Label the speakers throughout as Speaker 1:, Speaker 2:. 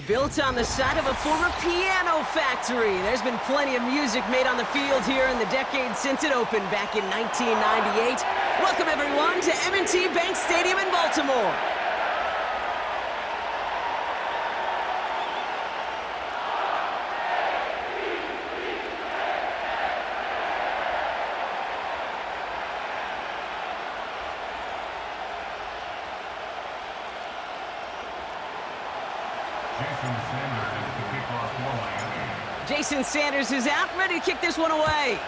Speaker 1: Built on the side of a former piano factory. There's been plenty of music made on the field here in the decade since it opened back in 1998. Welcome, everyone, to M&T Bank Stadium in Baltimore. Jason Sanders is out, ready to kick this one away.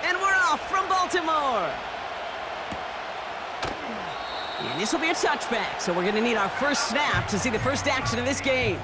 Speaker 1: And we're off from Baltimore. And this will be a touchback, so we're going to need our first snap to see the first action of this game.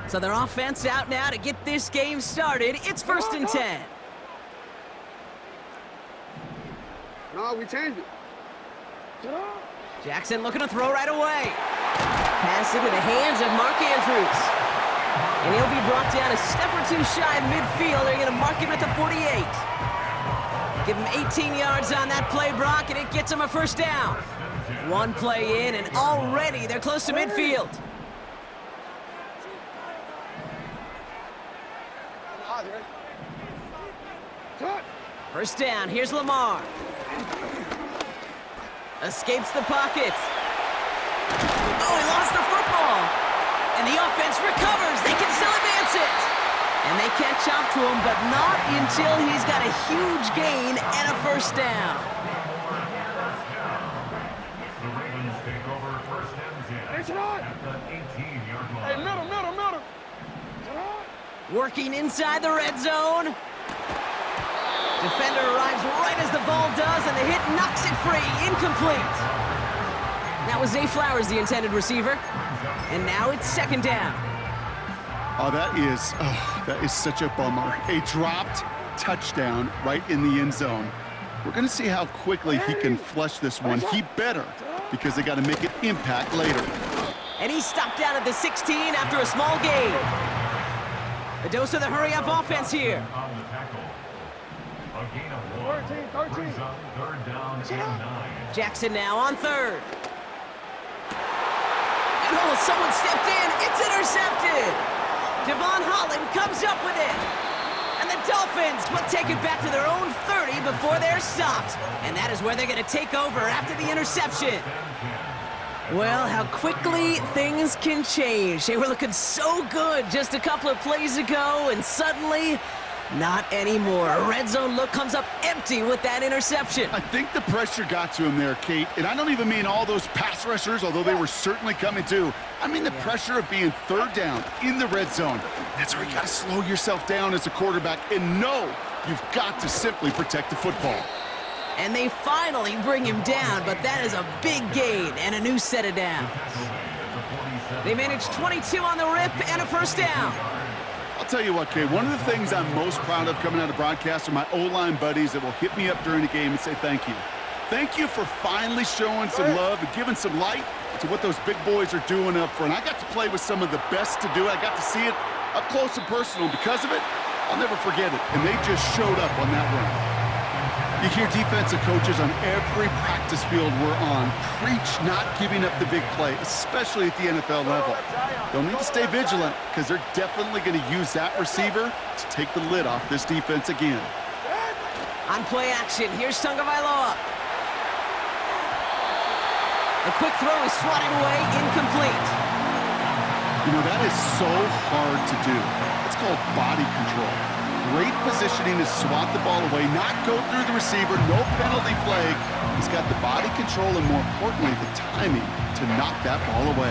Speaker 1: So their offense out now to get this game started. It's 1st and 10.
Speaker 2: No, we changed it.
Speaker 1: Jackson looking to throw right away. Pass into the hands of Mark Andrews. And he'll be brought down a step or two shy of midfield. They're going to mark him at the 48. Give him 18 yards on that play, Brock, and it gets him a first down. One play in, and already they're close to midfield. First down, here's Lamar. Escapes the pocket. Oh, he lost the football. And the offense recovers. They can still advance it. And they catch up to him, but not until he's got a huge gain and a first down.
Speaker 3: The Ravens take over 1st and 10 at the 18-yard line.
Speaker 2: Hey, middle.
Speaker 1: Working inside the red zone. Defender arrives right as the ball does, and the hit knocks it free. Incomplete. That was Zay Flowers, the intended receiver. And now it's 2nd down.
Speaker 4: Oh, that is such a bummer. A dropped touchdown right in the end zone. We're going to see how quickly he can flush this one. He better, because they got to make an impact later.
Speaker 1: And he's stopped down at the 16 after a small gain. A dose of the hurry-up offense here.
Speaker 3: On the tackle. A gain of 1.
Speaker 2: 13.
Speaker 3: Brings up 3rd down and 9.
Speaker 1: Jackson now on 3rd. And oh, someone stepped in. It's intercepted. Devon Holland comes up with it. And the Dolphins will take it back to their own 30 before they're stopped. And that is where they're going to take over after the interception. Well, how quickly things can change. They were looking so good just a couple of plays ago, and suddenly, not anymore. A red zone look comes up empty with that interception.
Speaker 4: I think the pressure got to him there, Kate. And I don't even mean all those pass rushers, although they were certainly coming too. I mean the pressure of being 3rd down in the red zone. That's where you got to slow yourself down as a quarterback and know you've got to simply protect the football.
Speaker 1: And they finally bring him down, but that is a big gain and a new set of downs. They managed 22 on the rip and a first down.
Speaker 4: I'll tell you what, Kate, one of the things I'm most proud of coming out of broadcast are my O-line buddies that will hit me up during the game and say thank you. Thank you for finally showing some love and giving some light to what those big boys are doing up front. I got to play with some of the best to do it. I got to see it up close and personal. Because of it, I'll never forget it. And they just showed up on that run. You hear defensive coaches on every practice field we're on preach not giving up the big play, especially at the NFL level. They'll need to stay vigilant because they're definitely going to use that receiver to take the lid off this defense again.
Speaker 1: On play action, here's Tagovailoa. A quick throw is swatted away, incomplete.
Speaker 4: You know, that is so hard to do. It's called body control. Great positioning to swat the ball away, not go through the receiver, no penalty flag. He's got the body control and, more importantly, the timing to knock that ball away.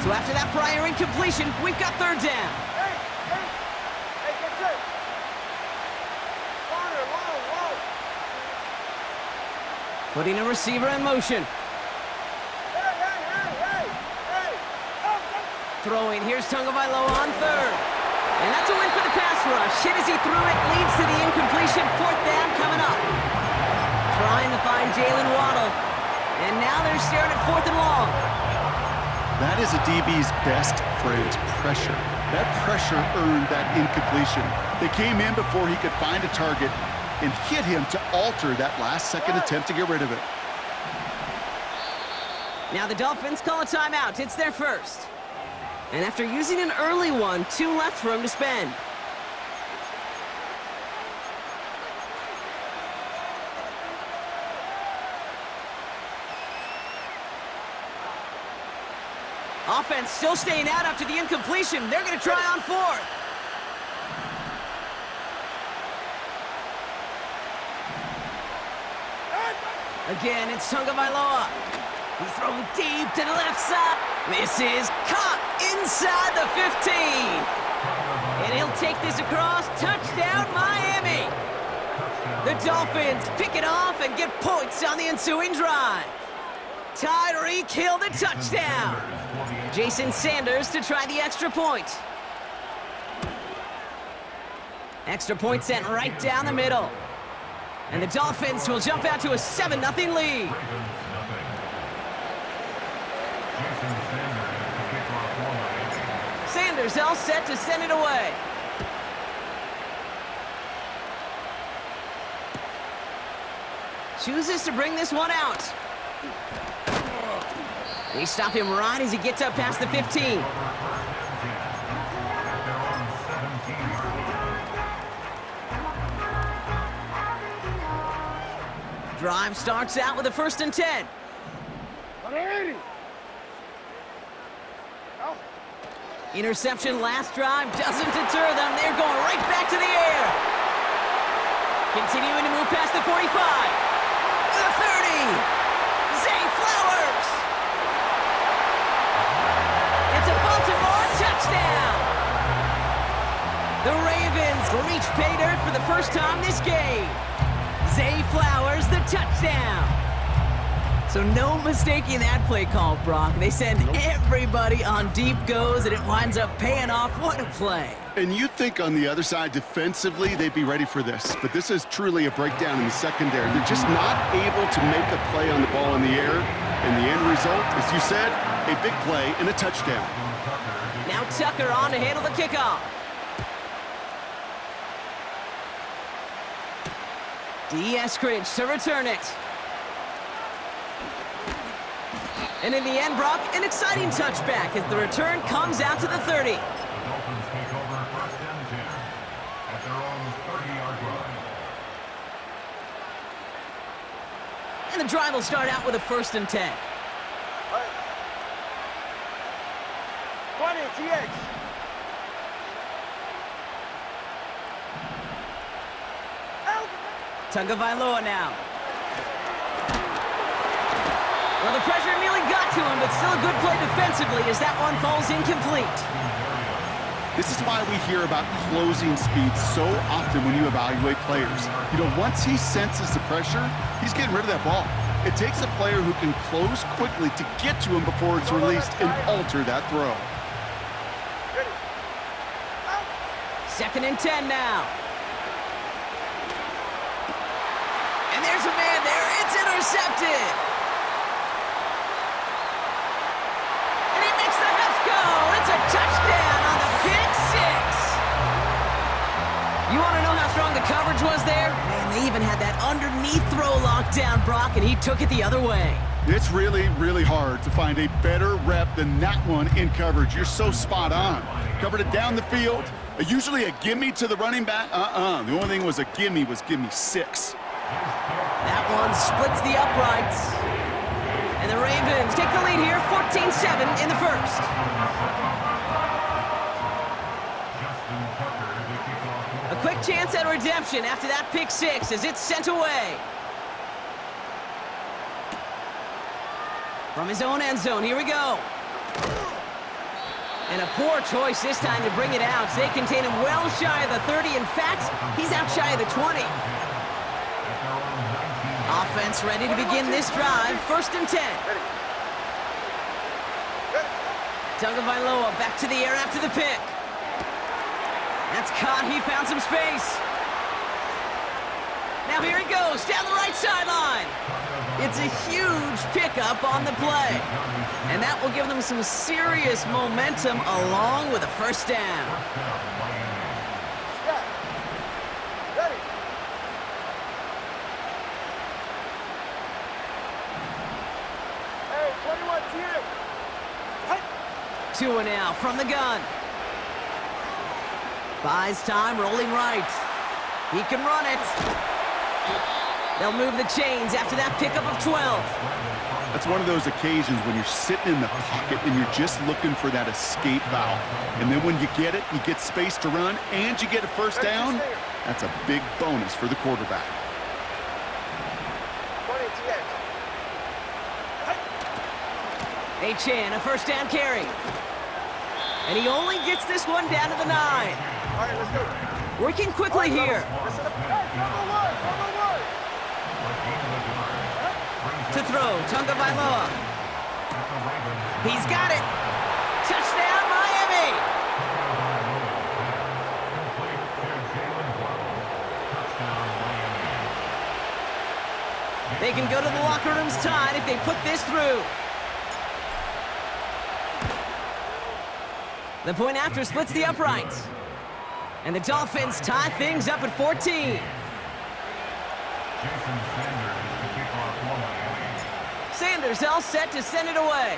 Speaker 1: So after that prior incompletion, we've got 3rd down.
Speaker 2: Hey, get set. Whoa.
Speaker 1: Putting a receiver in motion. Throwing, here's Tagovailoa on 3rd. And that's a win for the pass rush. Hit as he threw it, leads to the incompletion. 4th down coming up. Jalen Waddle. And now they're staring at 4th and long.
Speaker 4: That is a DB's best friend, pressure. That pressure earned that incompletion. They came in before he could find a target and hit him to alter that last-second attempt to get rid of it.
Speaker 1: Now the Dolphins call a timeout. It's their first. And after using an early one, 2 left for him to spend. Offense still staying out after the incompletion. They're going to try on 4th. Again, it's Tagovailoa. He's throwing deep to the left side. This is caught inside the 15. And he'll take this across. Touchdown, Miami. The Dolphins pick it off and get points on the ensuing drive. Tyreek Hill the touchdown. Jason Sanders to try the extra point. Extra point sent right down the middle. And the Dolphins will jump out to a 7-0 lead. Sanders all set to send it away. Chooses to bring this one out. They stop him right as he gets up past the 15. Drive starts out with a 1st and 10. Interception last drive doesn't deter them. They're going right back to the air. Continuing to move past the 45. The 30. Zay Flowers. It's a Baltimore touchdown. The Ravens reach pay dirt for the first time this game. Zay Flowers, the touchdown. So no mistaking that play call, Brock. They send everybody on deep goes, and it winds up paying off. What a play.
Speaker 4: And you'd think on the other side, defensively, they'd be ready for this. But this is truly a breakdown in the secondary. They're just not able to make a play on the ball in the air. And the end result, as you said, a big play and a touchdown.
Speaker 1: Now Tucker on to handle the kickoff. D. Eskridge to return it. And in the end, Brock, an exciting touchback as the return comes out to the 30.
Speaker 3: The Dolphins take over 1st and 10 at their own 30-yard line.
Speaker 1: And the drive will start out with a 1st and 10.
Speaker 2: 20, TH.
Speaker 1: Tagovailoa now. Well, the pressure nearly got to him, but still a good play defensively as that one falls incomplete.
Speaker 4: This is why we hear about closing speed so often when you evaluate players. You know, once he senses the pressure, he's getting rid of that ball. It takes a player who can close quickly to get to him before it's released and alter that throw.
Speaker 1: 2nd and 10 now. And there's a man there. It's intercepted. And he makes the Heffs go. It's a touchdown on the pick 6. You want to know how strong the coverage was there? Man, they even had that underneath throw locked down, Brock, and he took it the other way.
Speaker 4: It's really, really hard to find a better rep than that one in coverage. You're so spot on. Covered it down the field. Usually a gimme to the running back. The only thing was a gimme 6.
Speaker 1: That one splits the uprights. And the Ravens take the lead here, 14-7 in the first. A quick chance at redemption after that pick 6 as it's sent away. From his own end zone, here we go. And a poor choice this time to bring it out. They contain him well shy of the 30. In fact, he's out shy of the 20. Offense ready to begin this drive. 1st and 10. Tagovailoa back to the air after the pick. That's caught. He found some space. Now here he goes, down the right sideline. It's a huge pickup on the play. And that will give them some serious momentum along with a first down.
Speaker 2: Yeah. Ready. Hey, 21 here. Hey.
Speaker 1: Tua now from the gun. Buys time, rolling right. He can run it. They'll move the chains after that pickup of 12.
Speaker 4: That's one of those occasions when you're sitting in the pocket and you're just looking for that escape valve. And then when you get it, you get space to run and you get a first down. That's a big bonus for the quarterback.
Speaker 2: 20 TH.
Speaker 1: H.N., a first down carry. And he only gets this one down to the 9.
Speaker 2: All right, let's go.
Speaker 1: Working quickly here.
Speaker 2: Listen up. Hey, cover one.
Speaker 1: To throw, Tunga Bailoa. He's got it. Touchdown, Miami. They can go to the locker rooms tied if they put this through. The point after splits the uprights. And the Dolphins tie things up at 14. Sanders all set to send it away.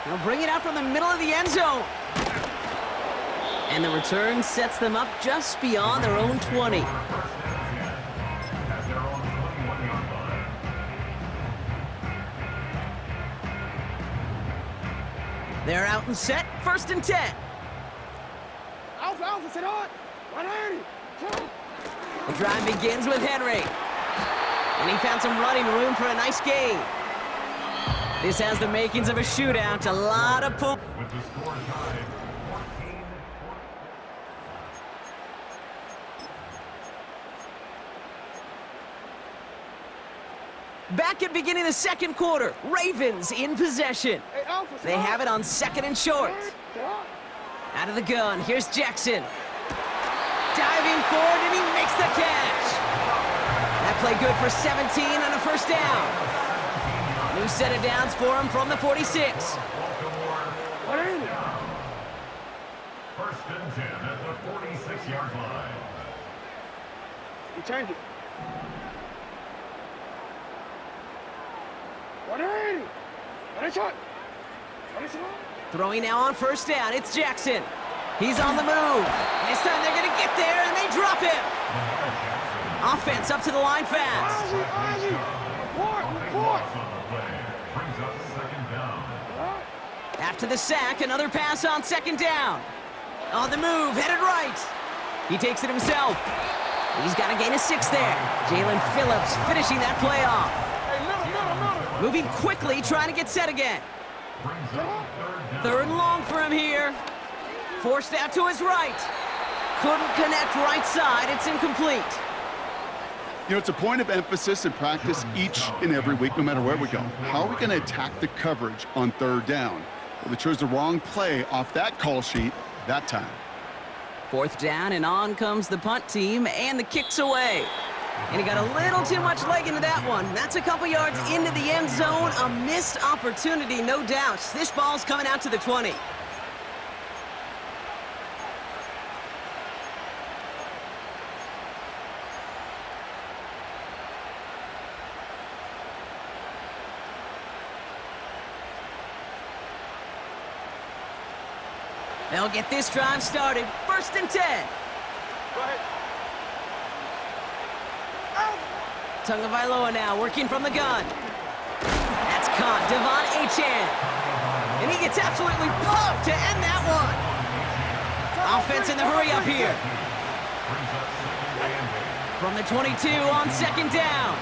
Speaker 1: He'll bring it out from the middle of the end zone. And the return sets them up just beyond their own 20. They're out and set, 1st and 10.
Speaker 2: Alpha, sit on. 180.
Speaker 1: The drive begins with Henry. And he found some running room for a nice gain. This has the makings of a shootout, a lot of points.
Speaker 3: With the score tied, 14.
Speaker 1: Back at beginning of the second quarter, Ravens in possession.
Speaker 2: Hey, Alpha, sit
Speaker 1: They
Speaker 2: on.
Speaker 1: have it on 2nd and short.
Speaker 2: Sit on.
Speaker 1: Out of the gun, here's Jackson. Diving forward, and he makes the catch. That play good for 17 and a first down. New set of downs for him from the 46.
Speaker 2: What is it?
Speaker 3: 1st and 10 at the 46-yard line.
Speaker 2: You change it. 180. What is it? What is it?
Speaker 1: Throwing now on 1st down, it's Jackson. He's on the move. This time they're going to get there, and they drop him. Offense up to the line fast.
Speaker 2: Ozzy. Report.
Speaker 3: On the play, brings up 2nd down.
Speaker 1: After the sack, another pass on 2nd down. On the move, headed right. He takes it himself. He's got to gain a 6 there. Jalen Phillips finishing that play off.
Speaker 2: Hey, middle.
Speaker 1: Moving quickly, trying to get set again. Third and long for him here. Forced out to his right. Couldn't connect right side. It's incomplete.
Speaker 4: You know, it's a point of emphasis in practice each and every week, no matter where we go. How are we going to attack the coverage on 3rd down? Well, they chose the wrong play off that call sheet that time.
Speaker 1: 4th down, and on comes the punt team, and the kick's away. And he got a little too much leg into that one. That's a couple yards into the end zone. A missed opportunity, no doubt. This ball's coming out to the 20. They'll get this drive started. 1st and 10.
Speaker 2: Go ahead.
Speaker 1: Tunga Bailoa now working from the gun. That's caught. Devon H.N. And he gets absolutely poked to end that one. Offense in the hurry up here. From the 22 on 2nd down.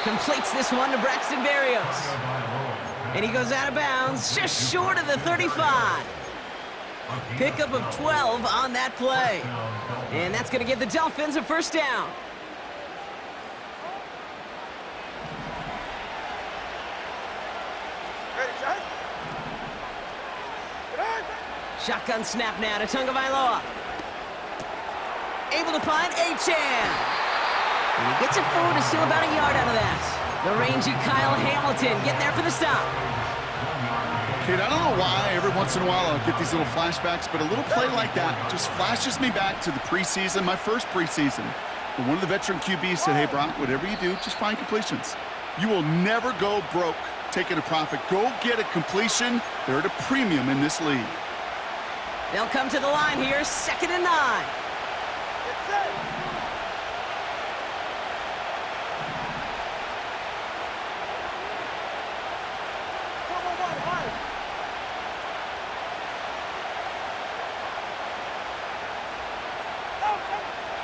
Speaker 1: Completes this one to Braxton Berrios. And he goes out of bounds, just short of the 35. Pickup of 12 on that play. And that's going to give the Dolphins a first down.
Speaker 2: Ready, shot.
Speaker 1: Shotgun snap now to Tagovailoa. Able to find H2H. And he gets it forward to steal about a yard out of that. The rangy Kyle Hamilton getting there for the stop.
Speaker 4: Kid, I don't know why every once in a while I'll get these little flashbacks, but a little play like that just flashes me back to the preseason, my first preseason. When one of the veteran QBs said, hey, Brock, whatever you do, just find completions. You will never go broke taking a profit. Go get a completion. They're at a premium in this league.
Speaker 1: They'll come to the line here, 2nd and 9.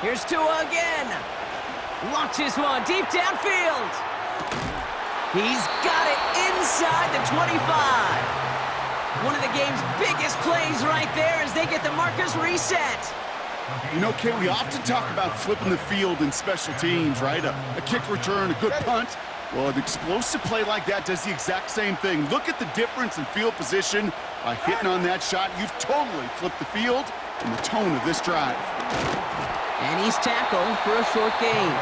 Speaker 1: Here's Tua again. Launches one deep downfield. He's got it inside the 25. One of the game's biggest plays right there as they get the markers reset.
Speaker 4: You know, Kate, we often talk about flipping the field in special teams, right? A kick return, a good punt. Well, an explosive play like that does the exact same thing. Look at the difference in field position by hitting on that shot. You've totally flipped the field and the tone of this drive.
Speaker 1: And he's tackled for a short gain.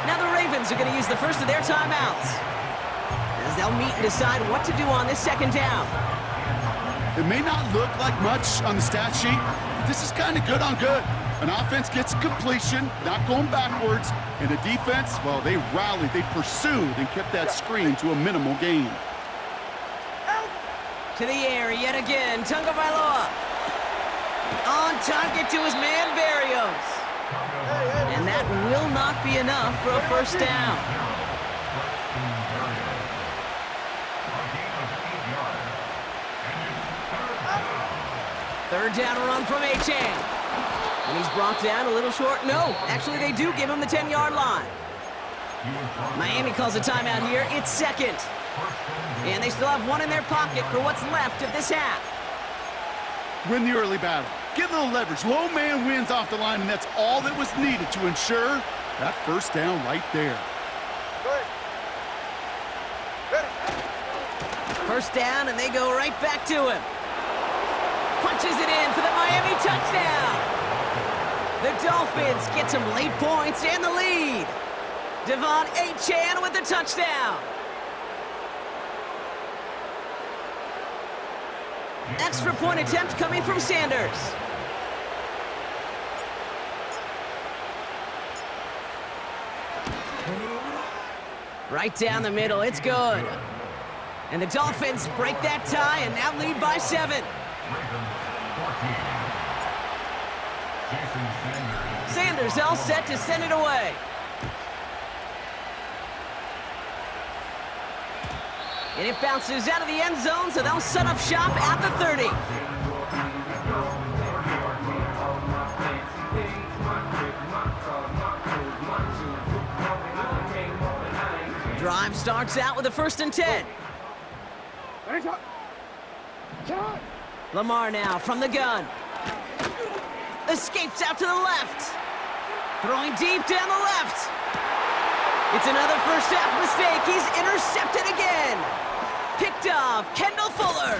Speaker 1: Now the Ravens are going to use the first of their timeouts as they'll meet and decide what to do on this 2nd down.
Speaker 4: It may not look like much on the stat sheet, but this is kind of good on good. An offense gets completion, not going backwards, and a defense, well, they rallied, they pursued, and kept that screen to a minimal gain.
Speaker 1: To the air yet again, Tagovailoa. On target to his man, Barrios. And that will not be enough for a first down. Third down run from H2H. And he's brought down a little short. No, actually they do give him the 10-yard line. Miami calls a timeout here. It's 2nd. And they still have one in their pocket for what's left of this half.
Speaker 4: Win the early battle. Get a little leverage. Low man wins off the line, and that's all that was needed to ensure that first down right there.
Speaker 1: First down, and they go right back to him. Punches it in for the Miami touchdown. The Dolphins get some late points and the lead. Devon Achane with the touchdown. Extra point attempt coming from Sanders. Right down the middle, it's good. And the Dolphins break that tie and now lead by 7. Sanders all set to send it away. And it bounces out of the end zone, so they'll set up shop at the 30. Drive starts out with a 1st and 10. Lamar now from the gun. Escapes out to the left. Throwing deep down the left. It's another first half mistake. He's intercepted again. Picked off Kendall Fuller.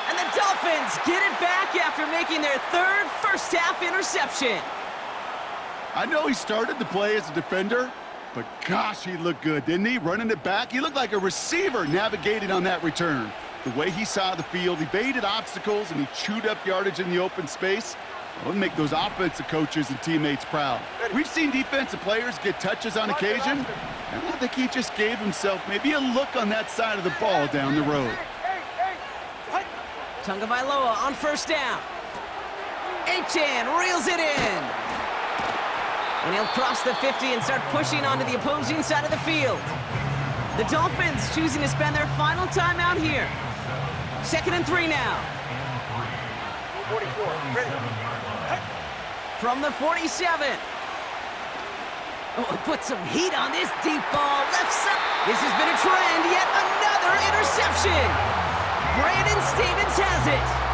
Speaker 1: And the Dolphins get it back after making their 3rd first half interception.
Speaker 4: I know he started the play as a defender, but gosh, he looked good, didn't he? Running it back, he looked like a receiver navigating on that return. The way he saw the field, he evaded obstacles, and he chewed up yardage in the open space. Well, it'll make those offensive coaches and teammates proud. We've seen defensive players get touches on occasion, and I think he just gave himself maybe a look on that side of the ball down the road.
Speaker 1: Tagovailoa on first down. Achane reels it in. And he'll cross the 50 and start pushing onto the opposing side of the field. The Dolphins choosing to spend their final timeout here. 2nd and 3 now.
Speaker 2: 44, ready.
Speaker 1: From the 47. Oh, put some heat on this deep ball. Left side. This has been a trend. Yet another interception. Brandon Stevens has it.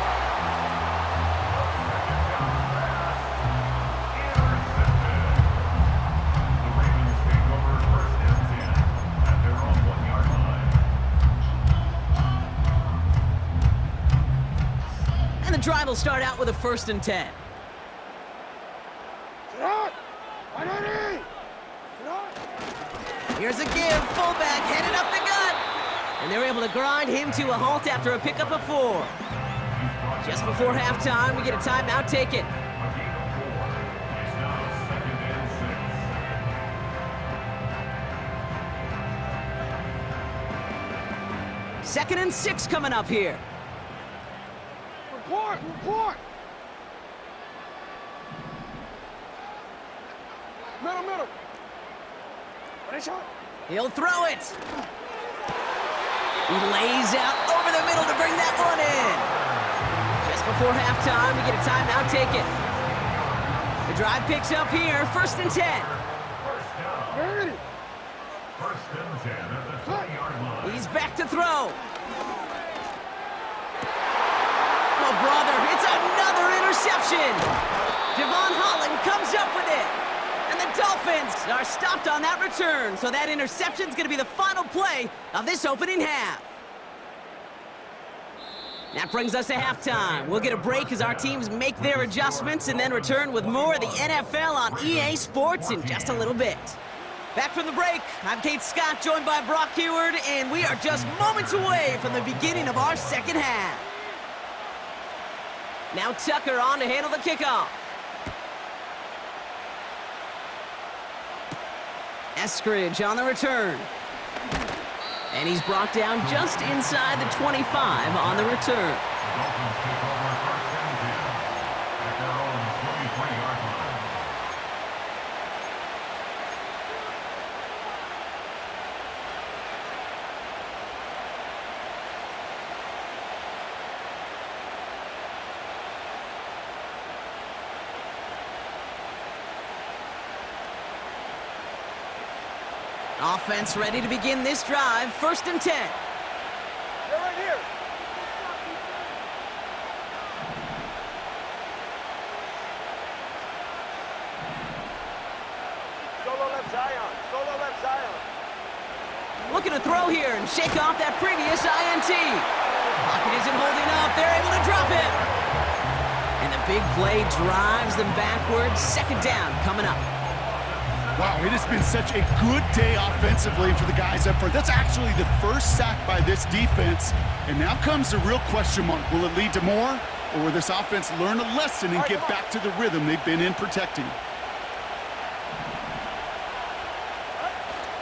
Speaker 1: drive will start out with a 1st and 10. Here's a give, fullback headed up the gut. And they're able to grind him to a halt after a pickup of 4. Just before halftime, we get a timeout taken. Second and 6 coming up here.
Speaker 2: Report! Middle. Ready, shot.
Speaker 1: He'll throw it. He lays out over the middle to bring that one in. Just before halftime, we get a timeout taken. The drive picks up here, 1st and 10.
Speaker 2: Ready.
Speaker 3: First and 10 at the 20-yard line.
Speaker 1: He's back to throw. Oh, brother, it's another interception. Devon Holland comes up with it. And the Dolphins are stopped on that return, so that interception's going to be the final play of this opening half. That brings us to halftime. We'll get a break as our teams make their adjustments and then return with more of the NFL on EA Sports in just a little bit. Back from the break, I'm Kate Scott, joined by Brock Heward, and we are just moments away from the beginning of our second half. Now Tucker on to handle the kickoff. Eskridge on the return. And he's brought down just inside the 25 on the return.
Speaker 3: Dolphins take over first and 10 at their own 23-yard line.
Speaker 1: Offense ready to begin this drive, 1st and 10.
Speaker 2: They're right here. Solo left Zion.
Speaker 1: Looking to throw here and shake off that previous INT. Pocket isn't holding up. They're able to drop it. And the big play drives them backwards. 2nd down coming up.
Speaker 4: Wow, it has been such a good day offensively for the guys up front. That's actually the first sack by this defense. And now comes the real question mark. Will it lead to more? Or will this offense learn a lesson and get back to the rhythm they've been in protecting?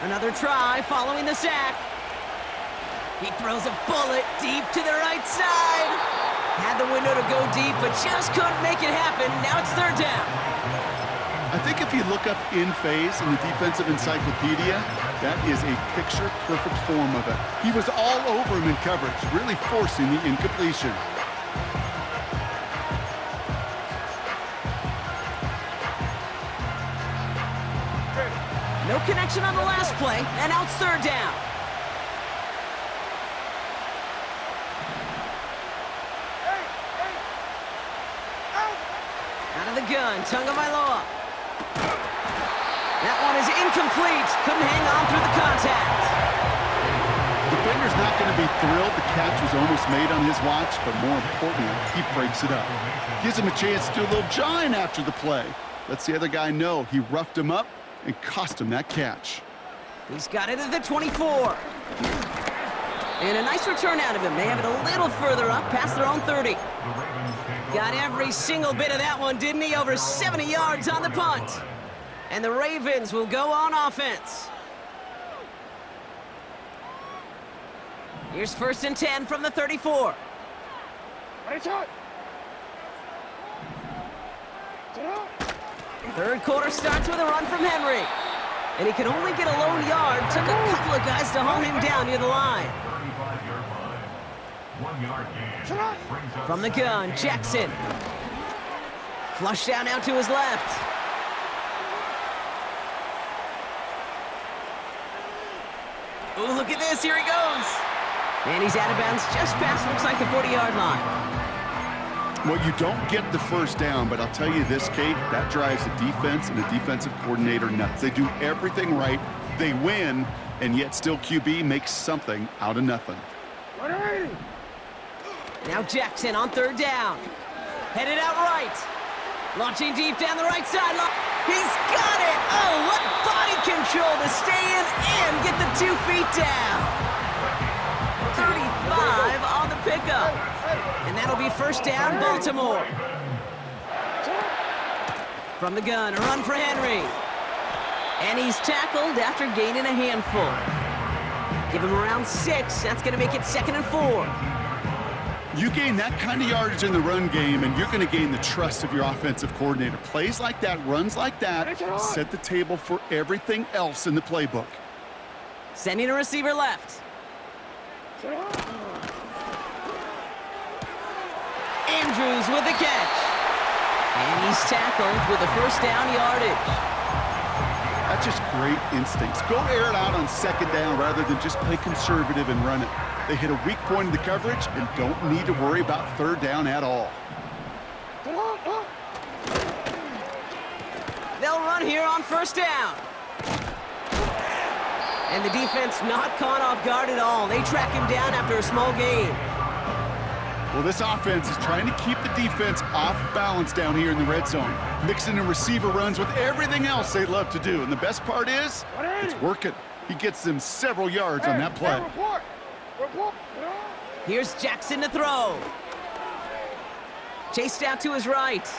Speaker 1: Another try following the sack. He throws a bullet deep to the right side. Had the window to go deep, but just couldn't make it happen. Now it's 3rd down.
Speaker 4: I think if you look up in phase in the defensive encyclopedia, that is a picture-perfect form of it. He was all over him in coverage, really forcing the incompletion.
Speaker 1: No connection on the last play, and now it's 3rd down. Out of the gun, Tagovailoa. That one is incomplete. Couldn't hang on through the contact.
Speaker 4: Defender's not going to be thrilled. The catch was almost made on his watch, but more importantly, he breaks it up. Gives him a chance to do a little jawing after the play. Lets the other guy know he roughed him up and cost him that catch.
Speaker 1: He's got it at the 24. And a nice return out of him. They have it a little further up, past their own 30. Got every single bit of that one, didn't he? Over 70 yards on the punt. And the Ravens will go on offense. Here's 1st and 10 from the 34.
Speaker 2: Ready, shot.
Speaker 1: 3rd quarter starts with a run from Henry. And he can only get a lone yard. Took a couple of guys to hold him down near the line.
Speaker 3: 35-yard line. 1-yard gain.
Speaker 1: From the gun, Jackson. Flush down out to his left. Oh, look at this. Here he goes. And he's out of bounds just past, looks like the 40-yard line.
Speaker 4: Well, you don't get the 1st down, but I'll tell you this, Kate, that drives the defense and the defensive coordinator nuts. They do everything right. They win, and yet still QB makes something out of nothing.
Speaker 1: Now Jackson on 3rd down. Headed out right. Launching deep down the right side. He's got it! Oh, what body control to stay in and get the 2 feet down. 35 on the pickup. And that'll be first down, Baltimore. From the gun, a run for Henry. And he's tackled after gaining a handful. Give him around 6. That's going to make it 2nd and 4.
Speaker 4: You gain that kind of yardage in the run game, and you're going to gain the trust of your offensive coordinator. Plays like that, runs like that, set the table for everything else in the playbook.
Speaker 1: Sending a receiver left. Andrews with the catch. And he's tackled with a first down yardage.
Speaker 4: That's just great instincts. Go air it out on 2nd down rather than just play conservative and run it. They hit a weak point in the coverage and don't need to worry about 3rd down at all.
Speaker 1: They'll run here on first down. And the defense not caught off guard at all. They track him down after a small gain.
Speaker 4: Well, this offense is trying to keep the defense off balance down here in the red zone, mixing in receiver runs with everything else they love to do. And the best part is, it's working. He gets them several yards on that play.
Speaker 1: Here's Jackson to throw. Chased out to his right.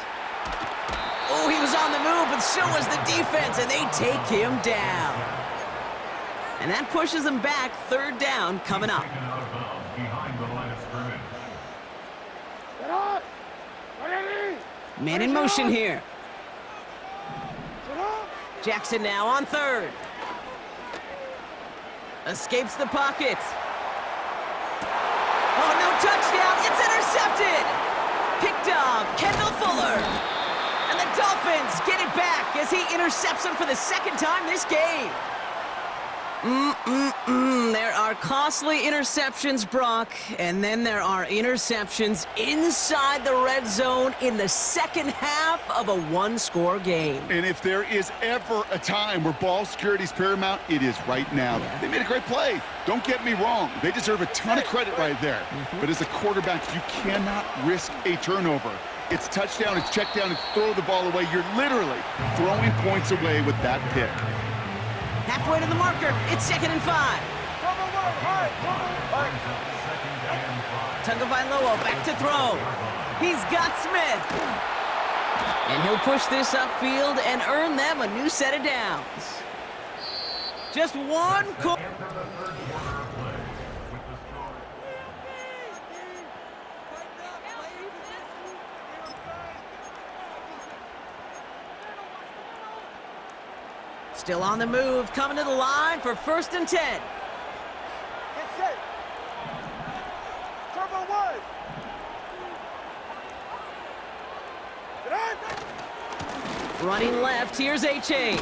Speaker 1: Oh, he was on the move, but so was the defense, and they take him down. And that pushes them back. 3rd down coming up. Man in motion here. Jackson now on 3rd. Escapes the pocket. Oh, no touchdown. It's intercepted. Picked off Kendall Fuller. And the Dolphins get it back as he intercepts him for the 2nd time this game. There are costly interceptions, Brock, and then there are interceptions inside the red zone in the 2nd half of a 1-score game.
Speaker 4: And if there is ever a time where ball security is paramount, it is right now. They made a great play. Don't get me wrong. They deserve a ton of credit right there. But as a quarterback, you cannot risk a turnover. It's touchdown, it's check down, it's throw the ball away. You're literally throwing points away with that pick.
Speaker 1: Halfway to the marker, it's 2nd and 5. Tagovailoa back to throw. He's got Smith. And he'll push this upfield and earn them a new set of downs. Just one Still on the move, coming to the line for 1st and 10.
Speaker 2: Get set. Turbo 1.
Speaker 1: Running left, here's H2H.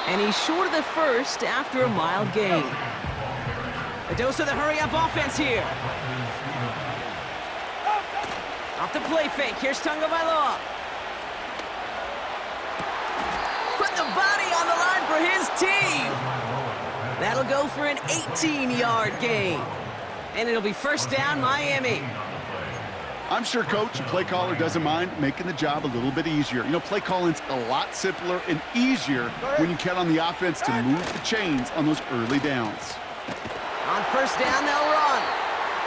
Speaker 1: And he's short of the 1st after a mild gain. A dose of the hurry-up offense here. Off the play fake, here's Tagovailoa. Put the body on the line for his team. That'll go for an 18-yard gain. And it'll be first down, Miami.
Speaker 4: I'm sure coach and play caller doesn't mind making the job a little bit easier. You know, play calling's a lot simpler and easier when you count on the offense to move the chains on those early downs.
Speaker 1: On first down, they'll run.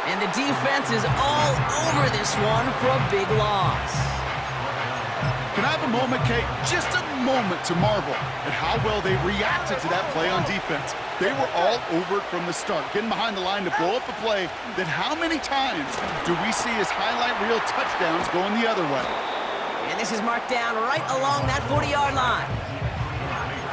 Speaker 1: And the defense is all over this one for a big loss.
Speaker 4: Can I have a moment, Kate? Just a moment to marvel at how well they reacted to that play on defense. They were all over it from the start, getting behind the line to blow up a play that how many times do we see as highlight reel touchdowns going the other way?
Speaker 1: And this is marked down right along that 40-yard line.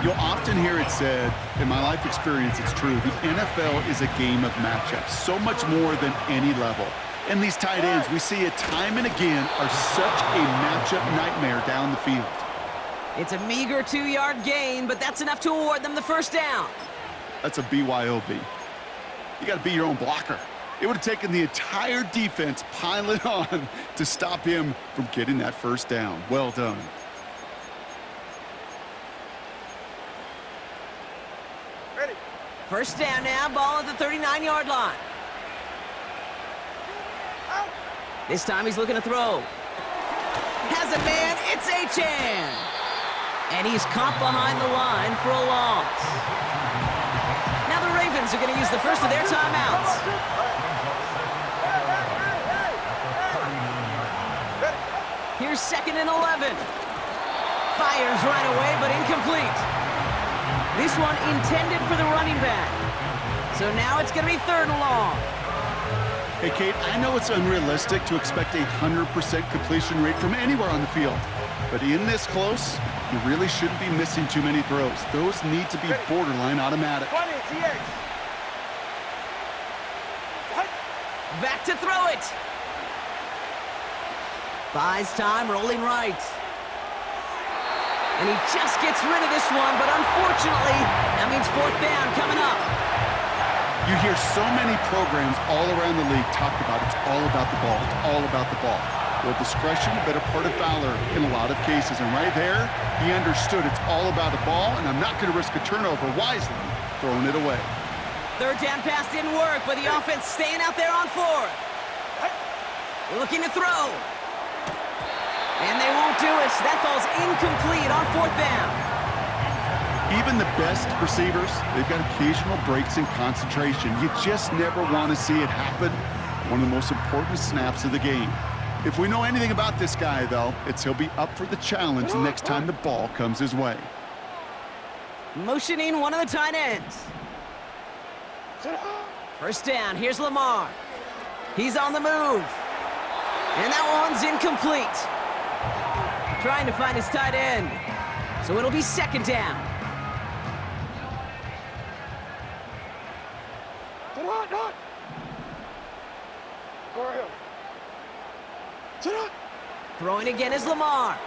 Speaker 4: You'll often hear it said, in my life experience, it's true, the NFL is a game of matchups, so much more than any level. And these tight ends, we see it time and again, are such a matchup nightmare down the field.
Speaker 1: It's a meager 2-yard gain, but that's enough to award them the first down.
Speaker 4: That's a BYOB. You got to be your own blocker. It would have taken the entire defense piling on to stop him from getting that first down. Well done.
Speaker 2: Ready.
Speaker 1: First down now, ball at the 39-yard line. This time he's looking to throw. Has a man, it's H-Hand. And he's caught behind the line for a loss. Now the Ravens are going to use the first of their timeouts. Here's 2nd and 11. Fires right away, but incomplete. This one intended for the running back. So now it's going to be 3rd and long.
Speaker 4: Hey, Kate, I know it's unrealistic to expect a 100% completion rate from anywhere on the field. But in this close, you really shouldn't be missing too many throws. Those need to be borderline automatic.
Speaker 1: Back to throw it. Buys time, rolling right. And he just gets rid of this one, but unfortunately, that means 4th down coming up.
Speaker 4: You hear so many programs all around the league talk about it's all about the ball. It's all about the ball. Well, discretion, a better part of valor in a lot of cases. And right there, he understood it's all about the ball, and I'm not going to risk a turnover wisely, throwing it away.
Speaker 1: 3rd down pass didn't work, but the offense staying out there on 4th. Looking to throw. And they won't do it. That falls incomplete on 4th down.
Speaker 4: Even the best receivers, they've got occasional breaks in concentration. You just never want to see it happen. One of the most important snaps of the game. If we know anything about this guy, though, it's he'll be up for the challenge the next time the ball comes his way.
Speaker 1: Motioning one of the tight ends. 1st down, here's Lamar. He's on the move. And that one's incomplete. Trying to find his tight end. So it'll be 2nd down. Throwing again is Lamar.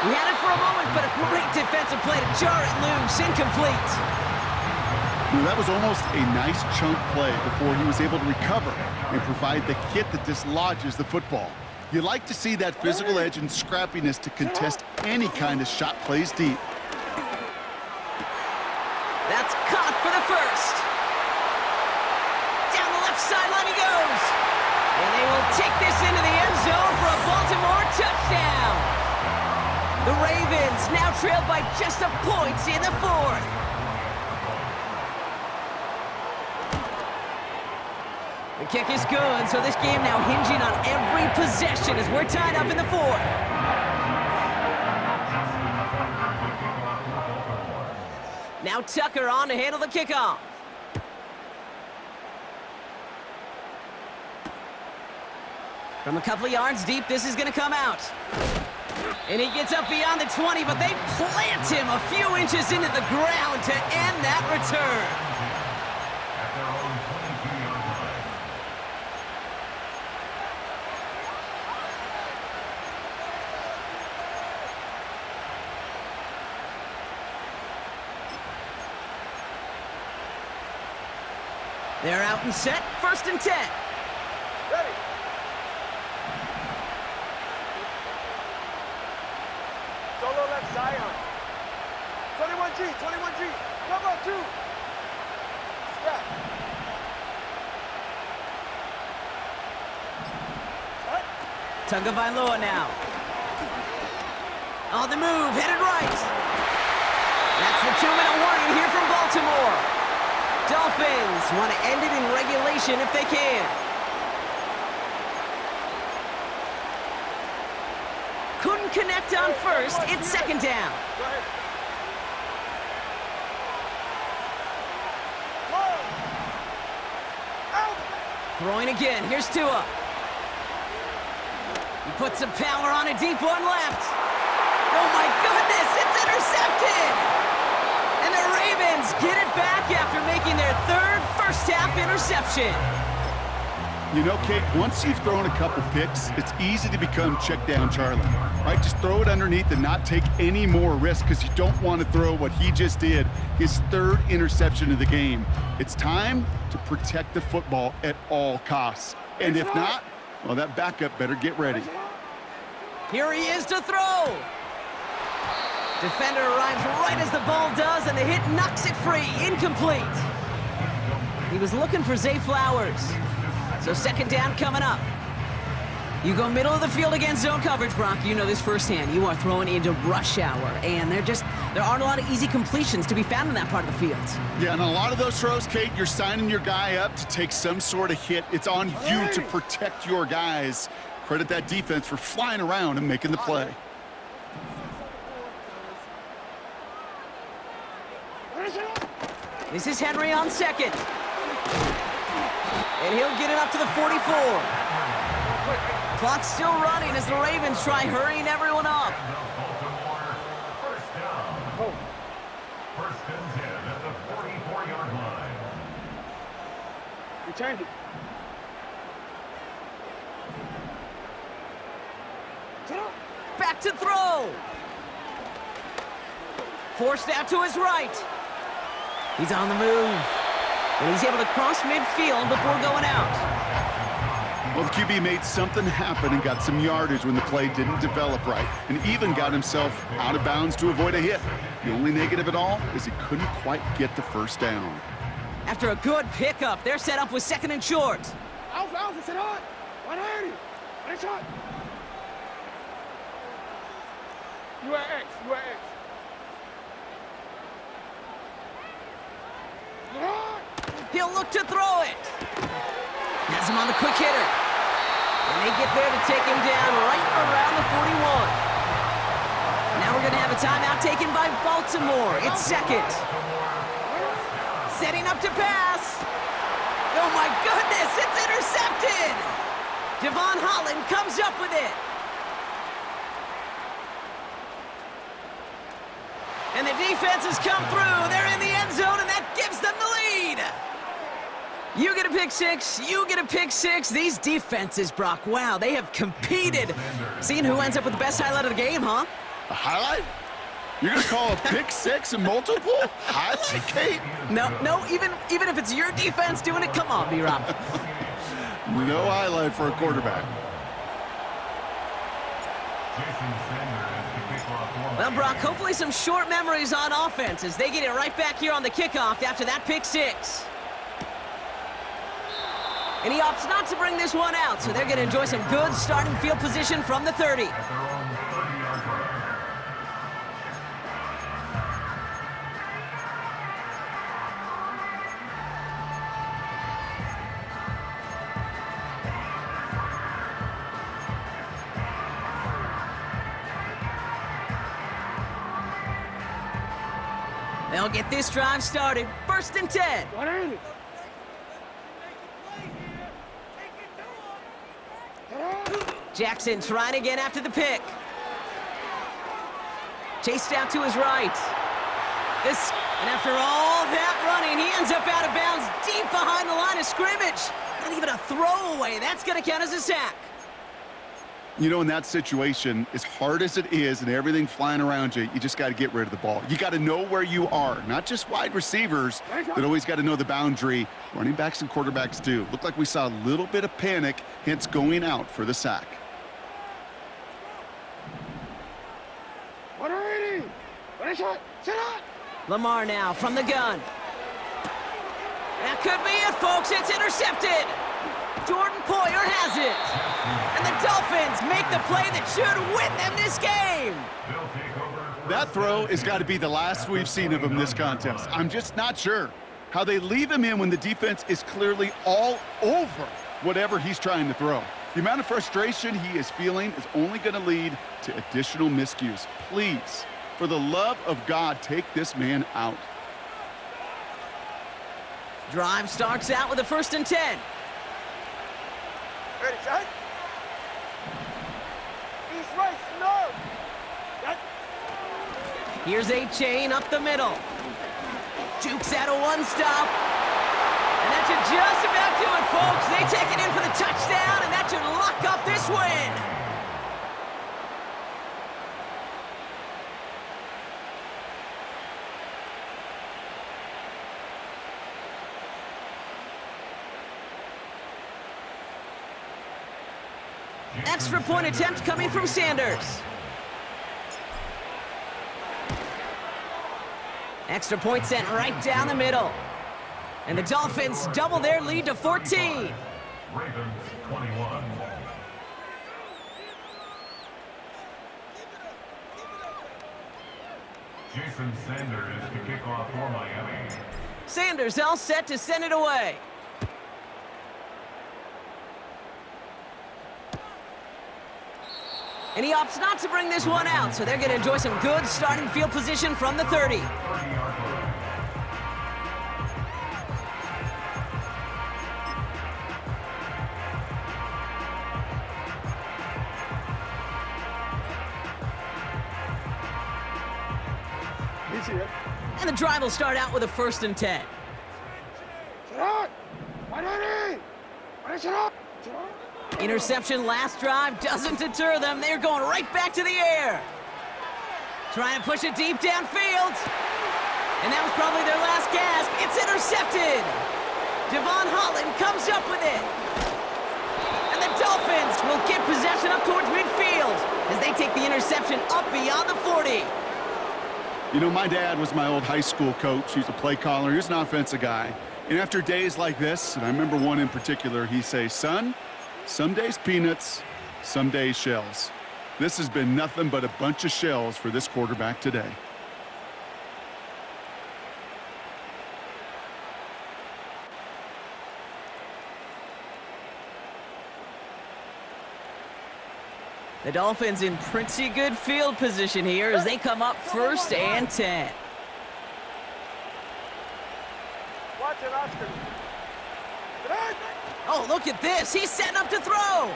Speaker 1: He had it for a moment, but a great defensive play to jar it loose. Incomplete.
Speaker 4: Well, that was almost a nice chunk play before he was able to recover and provide the hit that dislodges the football. You like to see that physical edge and scrappiness to contest any kind of shot plays deep.
Speaker 1: That's caught for the 1st. Down the left sideline he goes. And they will take this into the end zone for a Baltimore touchdown. The Ravens now trailed by just a point in the 4th. The kick is good, so this game now hinging on every possession as we're tied up in the 4th. Now Tucker on to handle the kickoff. From a couple of yards deep, this is going to come out. And he gets up beyond the 20, but they plant him a few inches into the ground to end that return.
Speaker 3: At their own 22-yard line.
Speaker 1: They're out and set, 1st and 10.
Speaker 2: Ready. Solo left Zion. 21G, 21G. Come on, 2. Step.
Speaker 1: Tagovailoa now. On the move, headed right. That's the 2-minute warning here from Baltimore. Dolphins want to end it in regulation if they can. Couldn't connect on 1st, it's 2nd down.
Speaker 2: Go ahead.
Speaker 1: Throwing again, here's Tua. He puts some power on a deep one left. Oh my goodness, it's intercepted! And the Ravens get it back after making their 3rd first-half interception.
Speaker 4: You know, Kate, once you've thrown a couple picks, it's easy to become check down Charlie, right? Just throw it underneath and not take any more risk because you don't want to throw what he just did, his 3rd interception of the game. It's time to protect the football at all costs. And if not, well, that backup better get ready.
Speaker 1: Here he is to throw. Defender arrives right as the ball does, and the hit knocks it free. Incomplete. He was looking for Zay Flowers. So 2nd down coming up. You go middle of the field against zone coverage, Brock. You know this firsthand. You are throwing into rush hour, and there aren't a lot of easy completions to be found in that part of the field.
Speaker 4: Yeah, and a lot of those throws, Kate, you're signing your guy up to take some sort of hit. It's on you to protect your guys. Credit that defense for flying around and making the play.
Speaker 1: This is Henry on second. And he'll get it up to the 44. Clock's still running as the Ravens try hurrying everyone up.
Speaker 3: First down. First and 10 at the 44-yard line.
Speaker 2: Returned it.
Speaker 1: Back to throw. Forced out to his right. He's on the move. And he's able to cross midfield before going out.
Speaker 4: Well, the QB made something happen and got some yardage when the play didn't develop right, and even got himself out of bounds to avoid a hit. The only negative at all is he couldn't quite get the first down.
Speaker 1: After a good pickup, they're set up with second and short.
Speaker 2: Alpha, set hot. 180. One shot. You are X.
Speaker 1: He'll look to throw it. Has him on the quick hitter. And they get there to take him down right around the 41. Now we're going to have a timeout taken by Baltimore. It's second. Setting up to pass. Oh my goodness, it's intercepted. Devon Holland comes up with it. And the defense has come through. They're in the end zone, and that gives them the lead. You get a pick six, you get a pick six. These defenses, Brock, wow, they have competed. Seeing who ends up with the best highlight of the game, huh?
Speaker 4: A highlight? You're going to call a pick six and multiple? Highlight, Kate?
Speaker 1: No, even if it's your defense doing it, come on, B-Rob.
Speaker 4: No highlight for a quarterback.
Speaker 1: Well, Brock, hopefully some short memories on offense as they get it right back here on the kickoff after that pick six. And he opts not to bring this one out, so they're going to enjoy some good starting field position from the 30. They'll get this drive started. First and 10.
Speaker 2: 180.
Speaker 1: Jackson trying again after the pick. Chased out to his right. And after all that running, he ends up out of bounds deep behind the line of scrimmage. Not even a throwaway. That's going to count as a sack.
Speaker 4: You know, in that situation, as hard as it is and everything flying around you, you just got to get rid of the ball. You got to know where you are, not just wide receivers that always got to know the boundary. Running backs and quarterbacks do. Looked like we saw a little bit of panic, hence going out for the sack.
Speaker 2: 180. One shot. Set up.
Speaker 1: Lamar now from the gun. That could be it, folks. It's intercepted. Jordan Poyer has it. And the Dolphins make the play that should win them this game.
Speaker 4: That throw has got to be the last we've seen of him this contest. I'm just not sure how they leave him in when the defense is clearly all over whatever he's trying to throw. The amount of frustration he is feeling is only going to lead to additional miscues. Please, for the love of God, take this man out.
Speaker 1: Drive starts out with a first and 10.
Speaker 2: Ready, shot. East right, no. Shot.
Speaker 1: Here's a chain up the middle. Jukes out a one-stop. And that should just about do it, folks. They take it in for the touchdown, and that should lock up this win. Extra point attempt coming from Sanders. Extra point sent right down the middle. And the Dolphins double their lead to 14.
Speaker 3: Ravens 21. Jason Sanders to kick off for Miami.
Speaker 1: Sanders all set to send it away. And he opts not to bring this one out, so they're going to enjoy some good starting field position from the 30.
Speaker 3: 30-yard line.
Speaker 2: Easy, eh?
Speaker 1: And the drive will start out with a 1st and 10.
Speaker 2: Shut Miami! Shut
Speaker 1: Interception last drive doesn't deter them. They're going right back to the air. Trying to push it deep downfield. And that was probably their last gasp. It's intercepted. Devon Holland comes up with it. And the Dolphins will get possession up towards midfield as they take the interception up beyond the 40.
Speaker 4: You know, my dad was my old high school coach. He's a play caller. He's an offensive guy. And after days like this, and I remember one in particular, he'd say, son, some days peanuts, some days shells. This has been nothing but a bunch of shells for this quarterback today.
Speaker 1: The Dolphins in pretty good field position here as they come up 1st and 10.
Speaker 2: Watch it, Oscar.
Speaker 1: Oh, look at this. He's setting up to throw.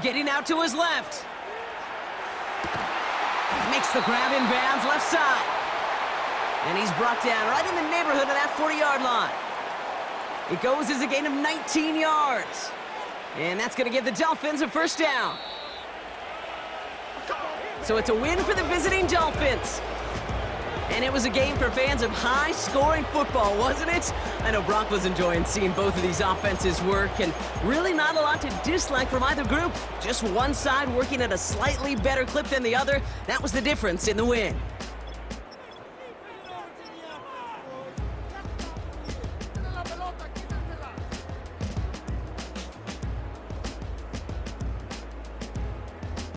Speaker 1: Getting out to his left. Makes the grab in bounds left side. And he's brought down right in the neighborhood of that 40-yard line. It goes as a gain of 19 yards. And that's going to give the Dolphins a 1st down. So it's a win for the visiting Dolphins. And it was a game for fans of high-scoring football, wasn't it? I know Brock was enjoying seeing both of these offenses work, and really not a lot to dislike from either group. Just one side working at a slightly better clip than the other. That was the difference in the win.